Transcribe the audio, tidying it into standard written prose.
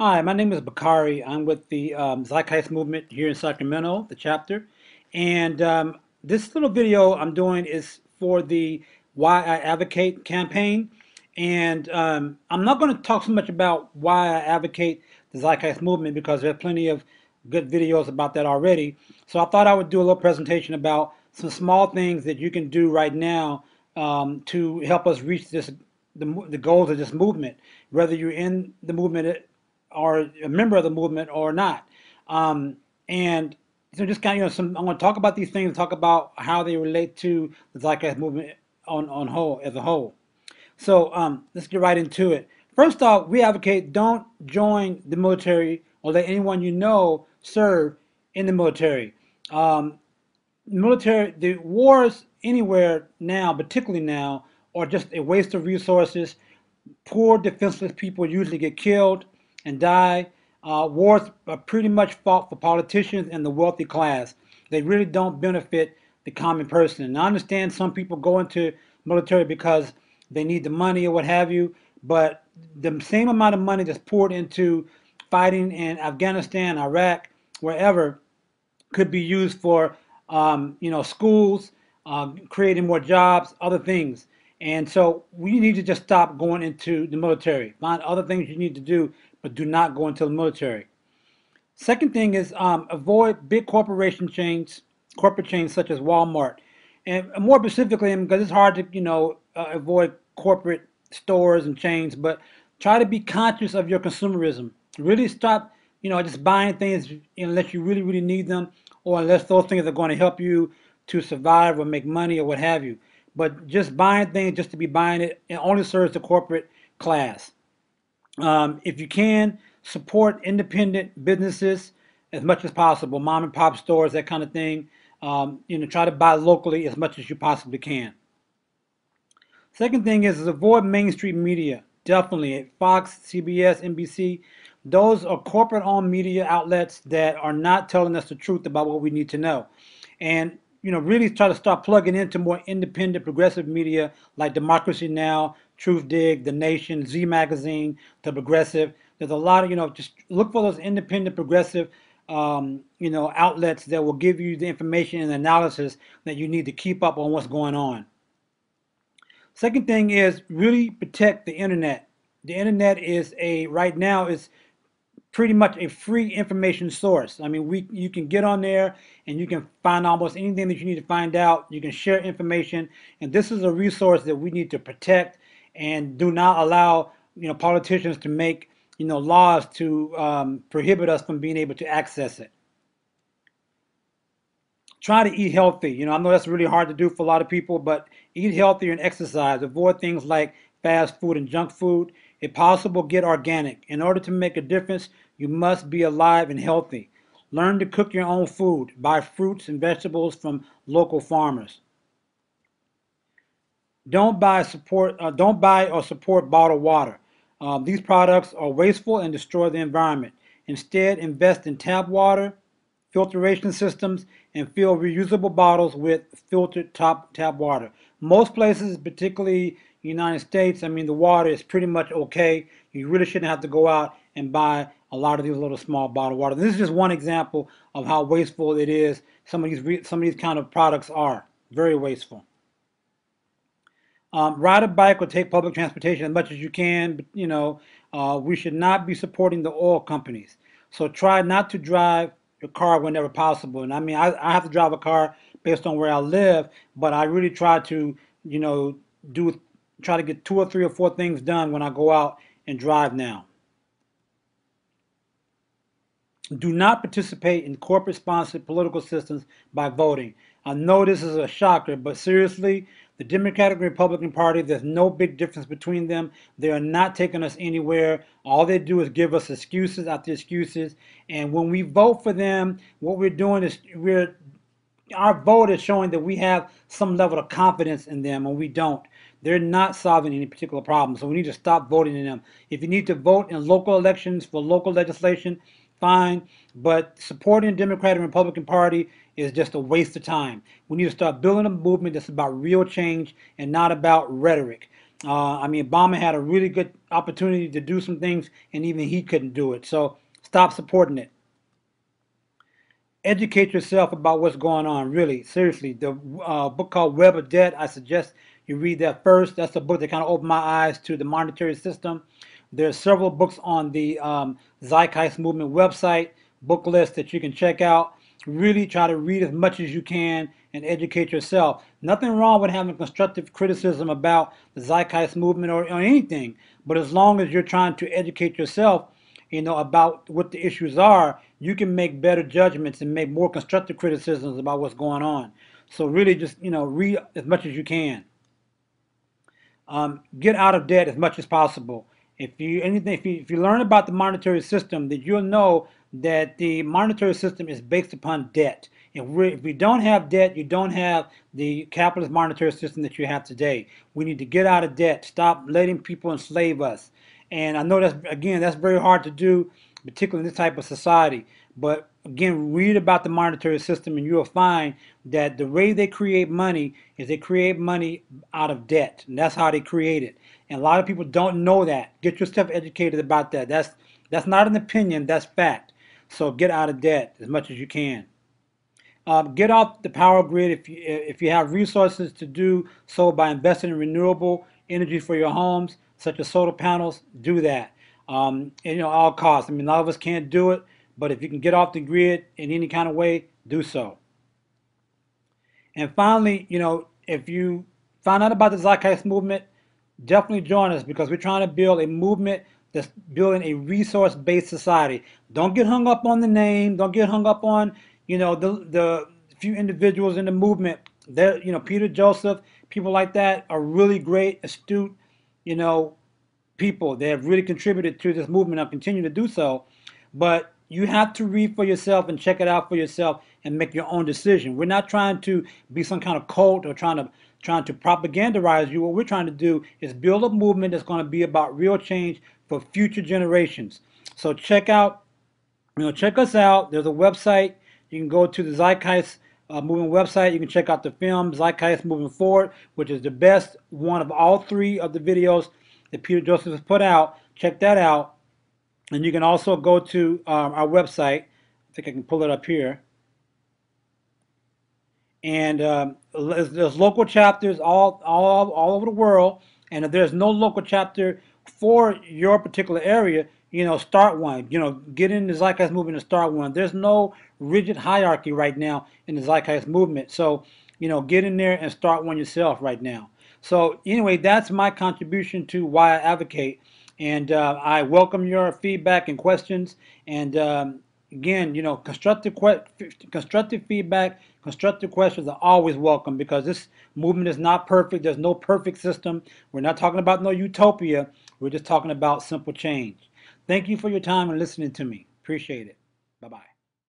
Hi, my name is Bakari. I'm with the Zeitgeist movement here in Sacramento, the chapter. And this little video I'm doing is for the Why I Advocate campaign. And I'm not going to talk so much about why I advocate the Zeitgeist movement because there are plenty of good videos about that already. So I thought I would do a little presentation about some small things that you can do right now to help us reach the goals of this movement, whether you're in the movement or a member of the movement or not. And so just kind of, I'm going to talk about these things, talk about how they relate to the Zeitgeist movement on whole as a whole. So let's get right into it. First off, we advocate don't join the military or let anyone you know serve in the military. Um, the wars anywhere now, particularly now, are just a waste of resources. Poor, defenseless people usually get killed and die. Wars are pretty much fought for politicians and the wealthy class. They really don't benefit the common person. And I understand some people go into military because they need the money or what have you, but the same amount of money that's poured into fighting in Afghanistan, Iraq, wherever, could be used for schools, creating more jobs, other things. And so we need to just stop going into the military. Find other things you need to do, but do not go into the military. Second thing is avoid big corporate chains such as Walmart, and more specifically, because it's hard to avoid corporate stores and chains, but try to be conscious of your consumerism. Really stop, just buying things unless you really really need them, or unless those things are going to help you to survive or make money or what have you. But just buying things just to be buying it only serves the corporate class. If you can, support independent businesses as much as possible, mom and pop stores, that kind of thing. Try to buy locally as much as you possibly can. Second thing is avoid mainstream media. Definitely, Fox, CBS, NBC, those are corporate-owned media outlets that are not telling us the truth about what we need to know. And really try to start plugging into more independent, progressive media like Democracy Now, Truth Dig, The Nation, Z Magazine, The Progressive. There's a lot of just look for those independent, progressive, outlets that will give you the information and analysis that you need to keep up on what's going on. Second thing is really protect the internet. The internet is right now is pretty much a free information source. I mean, you can get on there and you can find almost anything that you need to find out. You can share information, and this is a resource that we need to protect and do not allow politicians to make laws to prohibit us from being able to access it. Try to eat healthy. I know that's really hard to do for a lot of people, but eat healthier and exercise. Avoid things like fast food and junk food. If possible, get organic. In order to make a difference, you must be alive and healthy. Learn to cook your own food. Buy fruits and vegetables from local farmers. Don't buy or support bottled water. These products are wasteful and destroy the environment. Instead, invest in tap water, filtration systems, and fill reusable bottles with filtered tap water. Most places, particularly United States, I mean, the water is pretty much okay. You really shouldn't have to go out and buy a lot of these little small bottled water. This is just one example of how wasteful it is. Some of these kind of products are very wasteful. Ride a bike or take public transportation as much as you can. But, we should not be supporting the oil companies. So try not to drive your car whenever possible. And I mean, I have to drive a car based on where I live, but I really try to, do try to get two or three or four things done when I go out and drive now. Do not participate in corporate-sponsored political systems by voting. I know this is a shocker, but seriously, the Democratic and Republican Party, there's no big difference between them. They are not taking us anywhere. All they do is give us excuses after excuses. And when we vote for them, what we're doing is our vote is showing that we have some level of confidence in them, and we don't. They're not solving any particular problem, so we need to stop voting in them. If you need to vote in local elections for local legislation, fine, but supporting the Democratic and Republican Party is just a waste of time. We need to start building a movement that's about real change and not about rhetoric. I mean, Obama had a really good opportunity to do some things, and even he couldn't do it. So stop supporting it. Educate yourself about what's going on, really, seriously. The book called Web of Debt, I suggest you read that first. That's a book that kind of opened my eyes to the monetary system. There's several books on the Zeitgeist movement website, book list that you can check out. Really try to read as much as you can and educate yourself. Nothing wrong with having constructive criticism about the Zeitgeist movement or anything, but as long as you're trying to educate yourself, about what the issues are, you can make better judgments and make more constructive criticisms about what's going on. So really just, read as much as you can. Get out of debt as much as possible. If you learn about the monetary system, that you'll know that the monetary system is based upon debt. If we don't have debt, you don't have the capitalist monetary system that you have today. We need to get out of debt. Stop letting people enslave us. And I know that's very hard to do, particularly in this type of society. But again, read about the monetary system, and you'll find that the way they create money is they create money out of debt, and that's how they create it. And a lot of people don't know that. Get yourself educated about that. That's not an opinion. That's fact. So get out of debt as much as you can. Get off the power grid if you have resources to do so by investing in renewable energy for your homes, such as solar panels. Do that. And all costs. I mean, a lot of us can't do it, but if you can get off the grid in any kind of way, do so. And finally, if you find out about the Zeitgeist movement, definitely join us because we're trying to build a movement that's building a resource-based society. Don't get hung up on the name. Don't get hung up on, the few individuals in the movement. Peter Joseph, people like that are really great, astute, you know, people. They have really contributed to this movement and continue to do so. But you have to read for yourself and check it out for yourself and make your own decision. We're not trying to be some kind of cult or trying to propagandize you. What we're trying to do is build a movement that's going to be about real change for future generations. So check us out. There's a website. You can go to the Zeitgeist Movement website. You can check out the film Zeitgeist Moving Forward, which is the best one of all three of the videos that Peter Joseph has put out. Check that out. And you can also go to our website. I think I can pull it up here. And there's local chapters all over the world. And if there's no local chapter for your particular area, start one. Get in the Zeitgeist movement and start one. There's no rigid hierarchy right now in the Zeitgeist movement. So, get in there and start one yourself right now. So anyway, that's my contribution to why I advocate. And I welcome your feedback and questions. And again, constructive feedback, constructive questions are always welcome because this movement is not perfect. There's no perfect system. We're not talking about no utopia. We're just talking about simple change. Thank you for your time and listening to me. Appreciate it. Bye-bye.